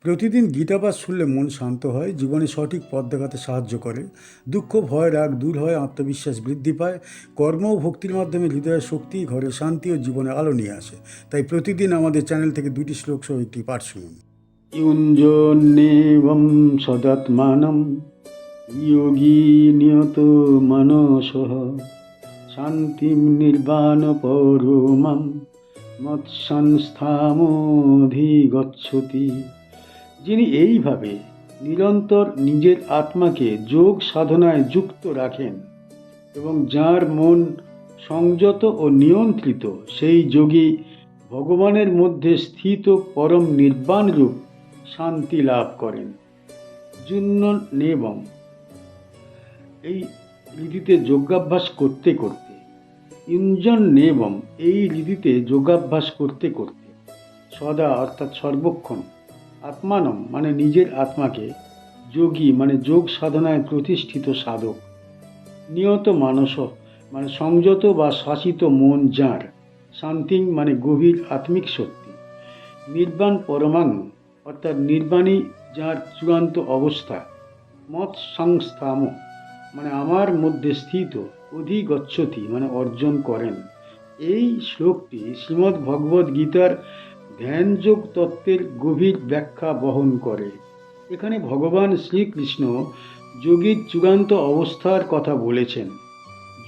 প্রতিদিন গীতাপাঠ শুনলে মন শান্ত হয়, জীবনে সঠিক পথ দেখাতে সাহায্য করে। দুঃখ, ভয়, রাগ দূর হয়, আত্মবিশ্বাস বৃদ্ধি পায়। কর্ম ও ভক্তির মাধ্যমে হৃদয়ের শক্তি, ঘরে শান্তি ও জীবনে আলো নিয়ে আসে। তাই প্রতিদিন আমাদের চ্যানেল থেকে 2টি শ্লোক সহ একটি পাঠ শুনুন। ইউঞ্জন্যেবং সদাত্মানম যোগী নিয়ত মনসঃ শান্তিম নির্বাণ পরমাম মৎসংস্থামধিগচ্ছতি। যিনি এইভাবে নিরন্তর নিজের আত্মাকে যোগ সাধনায় যুক্ত রাখেন এবং যার মন সংযত ও নিয়ন্ত্রিত, সেই যোগী ভগবানের মধ্যে স্থিত পরম নির্বাণ রূপ শান্তি লাভ করেন। নেবম, এই রীতিতে যোগাভ্যাস করতে করতে, নেবম, এই রীতিতে যোগাভ্যাস করতে করতে, সদা অর্থাৎ সর্বক্ষণ, আত্মানম মানে নিজের আত্মাকে, যোগী মানে যোগ সাধনায় প্রতিষ্ঠিত সাধক, নিয়ত মানস মানে সংযত বা শাসিত মন যাঁর, শান্তিং মানে গভীর আত্মিক শক্তি, নির্বাণ পরমাং অর্থাৎ নির্বাণী যাঁর চূড়ান্ত অবস্থা, মৎ সংস্থাম মানে আমার মধ্যে স্থিত, অধিগচ্ছতি মানে অর্জন করেন। এই শ্লোকটি শ্রীমদ্ ভগবদ্ গীতার ধ্যানযোগ তত্ত্বের গভীর ব্যাখ্যা বহন করে। এখানে ভগবান শ্রীকৃষ্ণ যোগীর চূড়ান্ত অবস্থার কথা বলেছেন।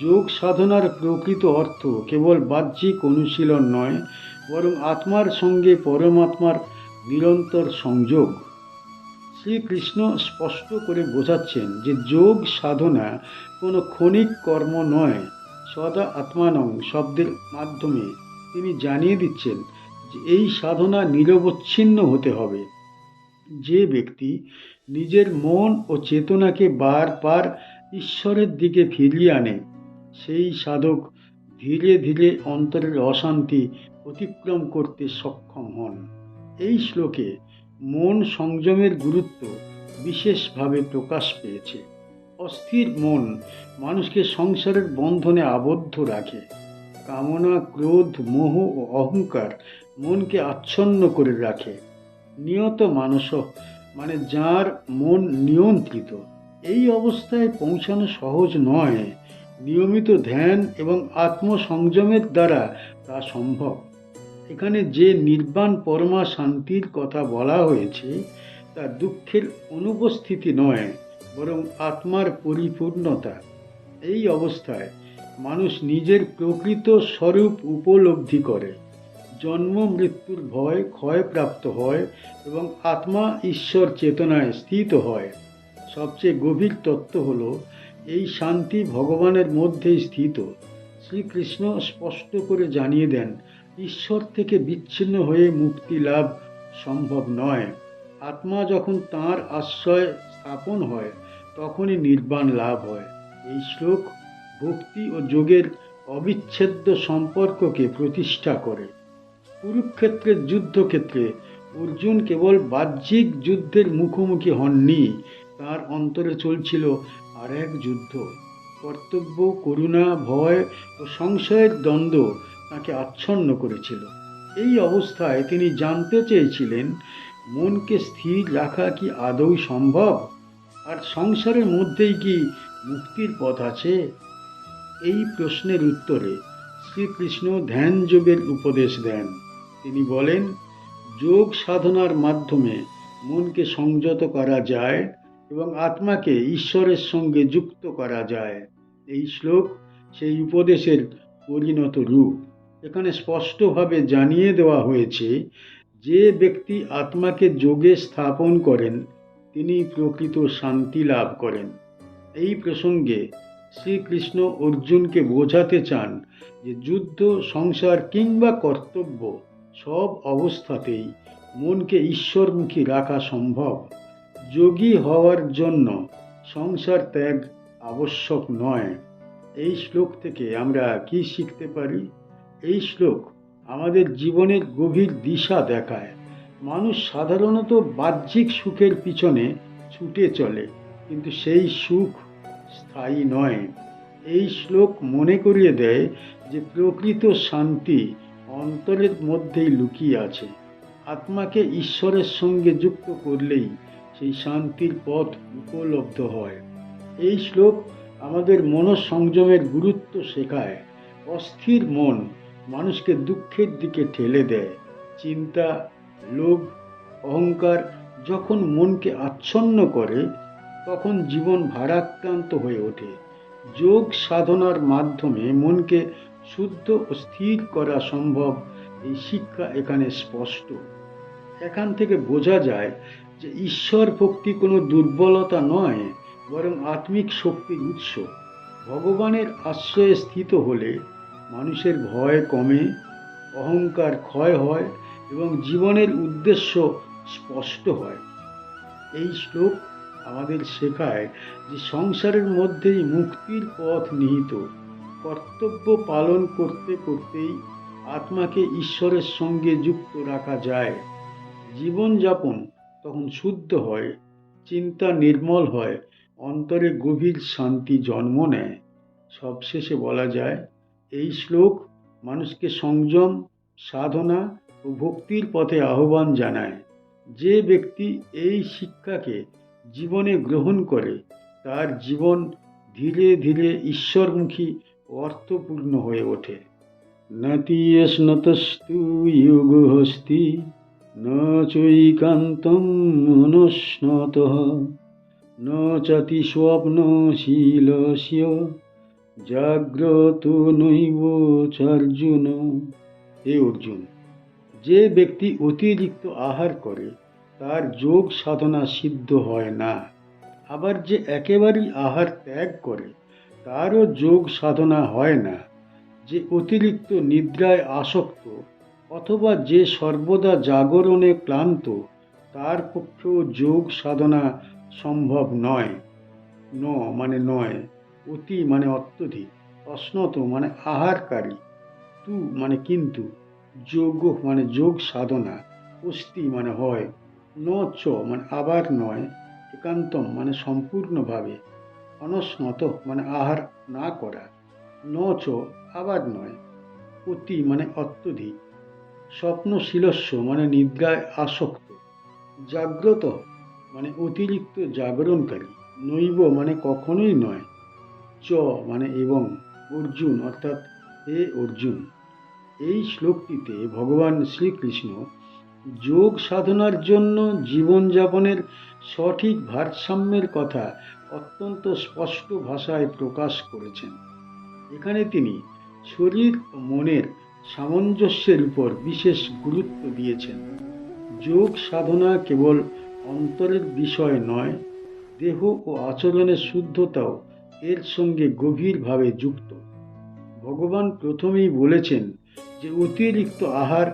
যোগ সাধনার প্রকৃত অর্থ কেবল বাহ্যিক অনুশীলন নয়, বরং আত্মার সঙ্গে পরমাত্মার নিরন্তর সংযোগ। শ্রীকৃষ্ণ স্পষ্ট করে বোঝাচ্ছেন যে যোগ সাধনা কোনো ক্ষণিক কর্ম নয়। সদা আত্মানং শব্দের মাধ্যমে তিনি জানিয়ে দিচ্ছেন যে এই সাধনা নিরবচ্ছিন্ন হতে হবে। যে ব্যক্তি নিজের মন ও চেতনাকে বারবার ঈশ্বরের দিকে ফিরিয়ে আনে, সেই সাধক ধীরে ধীরে অন্তরের অশান্তি অতিক্রম করতে সক্ষম হন। এই শ্লোকে মন সংযমের গুরুত্ব বিশেষভাবে প্রকাশ পেয়েছে। অস্থির মন মানুষকে সংসারের বন্ধনে আবদ্ধ রাখে। কামনা, ক্রোধ, মোহ ও অহংকার মনকে আচ্ছন্ন করে রাখে। নিয়ত মানস মানে যার মন নিয়ন্ত্রিত, এই অবস্থায় পৌঁছানো সহজ নয়। নিয়মিত ধ্যান এবং আত্মসংযমের দ্বারা তা সম্ভব। এখানে যে নির্বাণ পরমা শান্তির কথা বলা হয়েছে তা দুঃখের অনুপস্থিতি নয়, বরং আত্মার পরিপূর্ণতা। এই অবস্থায় মানুষ নিজের প্রকৃত স্বরূপ উপলব্ধি করে, জন্ম মৃত্যুর ভয় ক্ষয়প্রাপ্ত হয় এবং আত্মা ঈশ্বর চেতনায় স্থিত হয়। সবচেয়ে গভীর তত্ত্ব হল এই শান্তি ভগবানের মধ্যেই স্থিত। শ্রীকৃষ্ণ স্পষ্ট করে জানিয়ে দেন, ঈশ্বর থেকে বিচ্ছিন্ন হয়ে মুক্তি লাভ সম্ভব নয়। আত্মা যখন তাঁর আশ্রয় স্থাপন হয়, তখনই নির্বাণ লাভ হয়। এই শ্লোক ভক্তি ও যোগের অবিচ্ছেদ্য সম্পর্ককে প্রতিষ্ঠা করে। কুরুক্ষেত্রের যুদ্ধক্ষেত্রে অর্জুন কেবল বাহ্যিক যুদ্ধের মুখোমুখি হননি, তার অন্তরে চলছিল আর এক যুদ্ধ। কর্তব্য, করুণা, ভয় ও সংশয়ের দ্বন্দ্ব তাকে আচ্ছন্ন করেছিল। এই অবস্থায় তিনি জানতে চেয়েছিলেন, মনকে স্থির রাখা কি আদৌ সম্ভব? আর সংসারের মধ্যেই কি মুক্তির পথ আছে? এই প্রশ্নের উত্তরে শ্রীকৃষ্ণ ধ্যান যোগের উপদেশ দেন। তিনি বলেন, যোগ সাধনার মাধ্যমে মনকে সংযত করা যায় এবং আত্মাকে ঈশ্বরের সঙ্গে যুক্ত করা যায়। এই শ্লোক সেই উপদেশের পরিণত রূপ। এখানে স্পষ্টভাবে জানিয়ে দেওয়া হয়েছে, যে ব্যক্তি আত্মাকে যোগে স্থাপন করেন তিনি প্রকৃত শান্তি লাভ করেন। এই প্রসঙ্গে শ্রীকৃষ্ণ অর্জুনকে বোঝাতে চান যে যুদ্ধ, সংসার কিংবা কর্তব্য সব অবস্থাতেই মনকে ঈশ্বরমুখী রাখা সম্ভব। যোগী হওয়ার জন্য সংসার ত্যাগ আবশ্যক নয়। এই শ্লোক থেকে আমরা কি শিখতে পারি? এই শ্লোক আমাদের জীবনের গভীর দিশা দেখায়। মানুষ সাধারণত বাহ্যিক সুখের পিছনে ছুটে চলে, কিন্তু সেই সুখ স্থায়ী নয়। এই শ্লোক মনে করিয়ে দেয় যে প্রকৃত শান্তি অন্তরের মধ্যেই লুকিয়ে আছে। আত্মাকে ঈশ্বরের সঙ্গে যুক্ত করলেই সেই শান্তির পথ উপলব্ধ হয়। এই শ্লোক আমাদের মনঃসংযমের গুরুত্ব শেখায়। অস্থির মন মানুষকে দুঃখের দিকে ঠেলে দেয়। চিন্তা, লোভ, অহংকার যখন মনকে আচ্ছন্ন করে, তখন জীবন ভারাক্রান্ত হয়ে ওঠে। যোগ সাধনার মাধ্যমে মনকে শুদ্ধ ও স্থির করা সম্ভব, এই শিক্ষা এখানে স্পষ্ট। এখান থেকে বোঝা যায় যে ঈশ্বর ভক্তি কোনো দুর্বলতা নয়, বরং আত্মিক শক্তির উৎস। ভগবানের আশ্রয়ে স্থিত হলে মানুষের ভয় কমে, অহংকার ক্ষয় হয় এবং জীবনের উদ্দেশ্য স্পষ্ট হয়। এই শ্লোক আমাদের শেখায় যে সংসারের মধ্যেই মুক্তির পথ নিহিত। কর্তব্য পালন করতে করতেই আত্মাকে ঈশ্বরের সঙ্গে যুক্ত রাখা যায়। জীবনযাপন তখন শুদ্ধ হয়, চিন্তা নির্মল হয়, অন্তরে গভীর শান্তি জন্ম নেয়। সবশেষে বলা যায়, এই শ্লোক মানুষকে সংযম, সাধনা ও ভক্তির পথে আহ্বান জানায়। যে ব্যক্তি এই শিক্ষাকে জীবনে গ্রহণ করে, তার জীবন ধীরে ধীরে ঈশ্বরমুখী ও অর্থপূর্ণ হয়ে ওঠে। নাতিয়স্নতস্তু যোগহস্তি ন চৈকান্তম মনস্নতঃ ন চাতি স্বপ্নশীলস্য জাগ্রত নৈব চার্জুন। হে অর্জুন, যে ব্যক্তি অতিরিক্ত আহার করে তার যোগ সাধনা সিদ্ধ হয় না। আবার যে একেবারেই আহার ত্যাগ করে তারও যোগ সাধনা হয় না। যে অতিরিক্ত নিদ্রায় আসক্ত অথবা যে সর্বদা জাগরণে ক্লান্ত, তার পক্ষেও যোগ সাধনা সম্ভব নয়। ন মানে নয়, অতি মানে অত্যধিক, অশ্নত মানে আহারকারী, তু মানে কিন্তু, যোগ মানে যোগ সাধনা, অস্তি মানে হয়, ন চ মানে আবার নয়, একান্তম মানে সম্পূর্ণভাবে, অনস্নত মানে আহার না করা, ন চ আবার নয়, অতি মানে অত্যধিক, স্বপ্নশীলস্য মানে নিদ্রায় আসক্ত, জাগ্রত মানে অতিরিক্ত জাগরণকারী, নৈব মানে কখনোই নয়, চ মানে এবং, অর্জুন অর্থাৎ হে অর্জুন। এই শ্লোকটিতে ভগবান শ্রীকৃষ্ণ যোগ সাধনার জন্য জীবনযাপনের সঠিক ভারসাম্যের কথা অত্যন্ত স্পষ্ট ভাষায় প্রকাশ করেছেন। এখানে তিনি শরীর ও মনের সামঞ্জস্যের উপর বিশেষ গুরুত্ব দিয়েছেন। যোগ সাধনা কেবল অন্তরের বিষয় নয়, দেহ ও আচরণের শুদ্ধতাও এর সঙ্গে গভীরভাবে যুক্ত। ভগবান প্রথমেই বলেছেন যে অতিরিক্ত আহার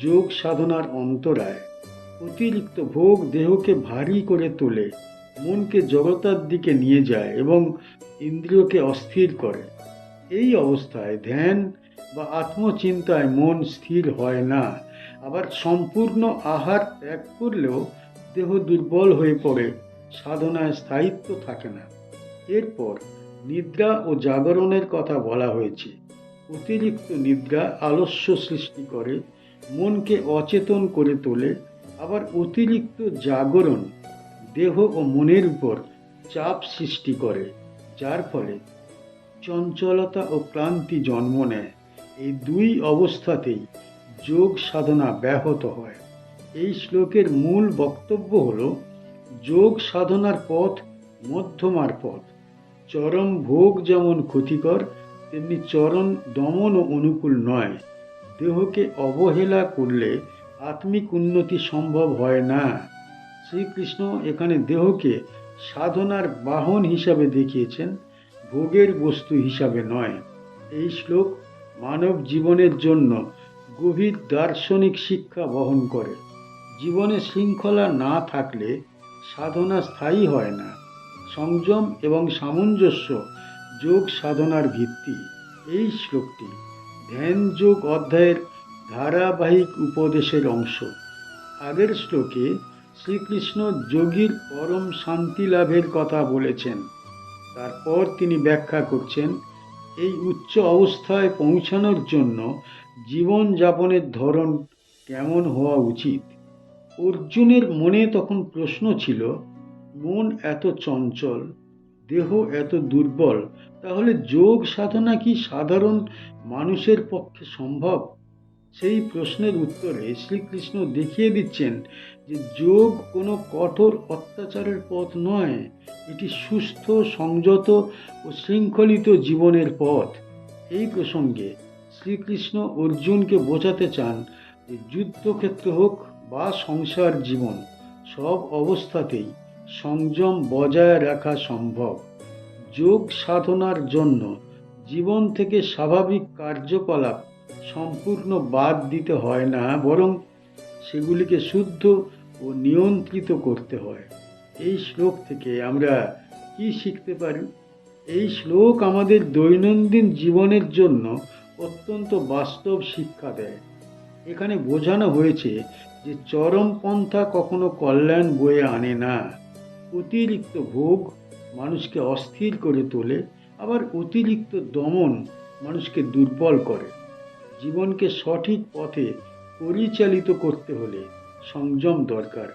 যোগ সাধনার অন্তরায়। অতিরিক্ত ভোগ দেহকে ভারী করে তোলে, মনকে জড়তার দিকে নিয়ে যায় এবং ইন্দ্রিয়কে অস্থির করে। এই অবস্থায় ধ্যান বা আত্মচিন্তায় মন স্থির হয় না। আবার সম্পূর্ণ আহার ত্যাগ করলেও দেহ দুর্বল হয়ে পড়ে, সাধনায় স্থায়িত্ব থাকে না। এরপর নিদ্রা ও জাগরণের কথা বলা হয়েছে। অতিরিক্ত নিদ্রা আলস্য সৃষ্টি করে, মনকে অচেতন করে তোলে। আবার অতিরিক্ত জাগরণ দেহ ও মনের উপর চাপ সৃষ্টি করে, যার ফলে চঞ্চলতা ও ক্লান্তি জন্ম নেয়। এই দুই অবস্থাতেই যোগ সাধনা ব্যাহত হয়। এই শ্লোকের মূল বক্তব্য হল, যোগ সাধনার পথ মধ্যমার পথ। চরম ভোগ যেমন ক্ষতিকর, তেমনি চরম দমনও অনুকূল নয়। দেহকে অবহেলা করলে আত্মিক উন্নতি সম্ভব হয় না। শ্রীকৃষ্ণ এখানে দেহকে সাধনার বাহন হিসাবে দেখিয়েছেন, ভোগের বস্তু হিসাবে নয়। এই শ্লোক মানব জীবনের জন্য গভীর দার্শনিক শিক্ষা বহন করে। জীবনে শৃঙ্খলা না থাকলে সাধনা স্থায়ী হয় না। সংযম এবং সামঞ্জস্য যোগ সাধনার ভিত্তি। এই শ্লোকটি ধ্যান যোগ অধ্যায়ের ধারাবাহিক উপদেশের অংশ। আগের শ্লোকে শ্রীকৃষ্ণ যোগীর পরম শান্তি লাভের কথা বলেছেন। তারপর তিনি ব্যাখ্যা করছেন, এই উচ্চ অবস্থায় পৌঁছানোর জন্য জীবনযাপনের ধরন কেমন হওয়া উচিত। অর্জুনের মনে তখন প্রশ্ন ছিল, মন এত চঞ্চল, দেহ এত দুর্বল, তাহলে যোগ সাধনা কি সাধারণ মানুষের পক্ষে সম্ভব? সেই প্রশ্নের উত্তরে শ্রীকৃষ্ণ দেখিয়ে দিচ্ছেন যে যোগ কোনো কঠোর অত্যাচারের পথ নয়, এটি সুস্থ, সংযত ও শৃঙ্খলিত জীবনের পথ। এই প্রসঙ্গে শ্রীকৃষ্ণ অর্জুনকে বোঝাতে চান যে যুদ্ধক্ষেত্র হোক বা সংসার জীবন, সব অবস্থাতেই সংযম বজায় রাখা সম্ভব। যোগ সাধনার জন্য জীবন থেকে স্বাভাবিক কার্যকলাপ সম্পূর্ণ বাদ দিতে হয় না, বরং সেগুলিকে শুদ্ধ ও নিয়ন্ত্রিত করতে হয়। এই শ্লোক থেকে আমরা কি শিখতে পারি? এই শ্লোক আমাদের দৈনন্দিন জীবনের জন্য অত্যন্ত বাস্তব শিক্ষা দেয়। এখানে বোঝানো হয়েছে যে চরমপন্থা কখনো কল্যাণ বয়ে আনে না। অতিরিক্ত ভোগ মানুষকে অস্থির করে তোলে, আবার অতিরিক্ত দমন মানুষকে দুর্বল করে। জীবনকে সঠিক পথে পরিচালিত করতে হলে সংযম দরকার।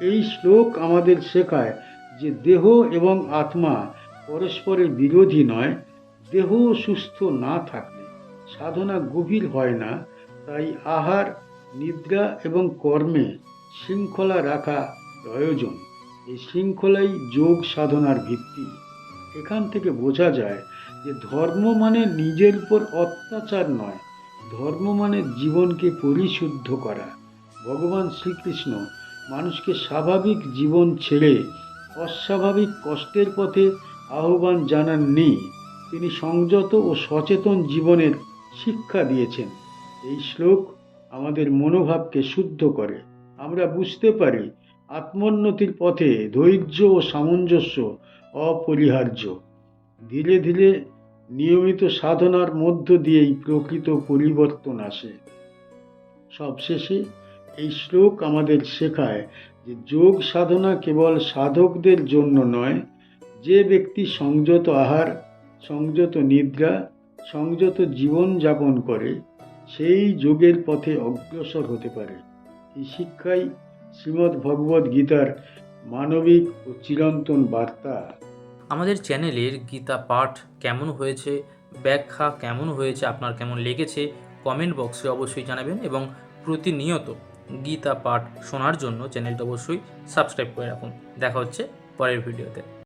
এই শ্লোক আমাদের শেখায় যে দেহ এবং আত্মা পরস্পরের বিরোধী নয়। দেহ সুস্থ না থাকলে সাধনা গভীর হয় না। তাই আহার, নিদ্রা এবং কর্মে শৃঙ্খলা রাখা প্রয়োজন। এই শৃঙ্খলাই যোগ সাধনার ভিত্তি। এখান থেকে বোঝা যায় যে ধর্ম মানে নিজের উপর অত্যাচার নয়, ধর্ম মানে জীবনকে পরিশুদ্ধ করা। ভগবান শ্রীকৃষ্ণ মানুষকে স্বাভাবিক জীবন ছেড়ে অস্বাভাবিক কষ্টের পথে আহ্বান জানাননি। তিনি সংযত ও সচেতন জীবনের শিক্ষা দিয়েছেন। এই শ্লোক আমাদের মনোভাবকে শুদ্ধ করে। আমরা বুঝতে পারি আত্মোন্নতির পথে ধৈর্য ও সামঞ্জস্য অপরিহার্য। ধীরে ধীরে নিয়মিত সাধনার মধ্য দিয়েই প্রকৃত পরিবর্তন আসে। সবশেষে এই শ্লোক আমাদের শেখায় যে যোগ সাধনা কেবল সাধকদের জন্য নয়। যে ব্যক্তি সংযত আহার, সংযত নিদ্রা, সংযত জীবন যাপন করে, সেই যোগের পথে অগ্রসর হতে পারে। এই শিক্ষাই শ্রীমদ্ ভগবদ্ গীতার মানবিক ও চিরন্তন বার্তা। আমাদের চ্যানেলের গীতা পাঠ কেমন হয়েছে, ব্যাখ্যা কেমন হয়েছে, আপনার কেমন লেগেছে কমেন্ট বক্সে অবশ্যই জানাবেন, এবং প্রতিনিয়ত গীতা পাঠ শোনার জন্য চ্যানেলটা অবশ্যই সাবস্ক্রাইব করে রাখুন। দেখা হচ্ছে পরের ভিডিওতে।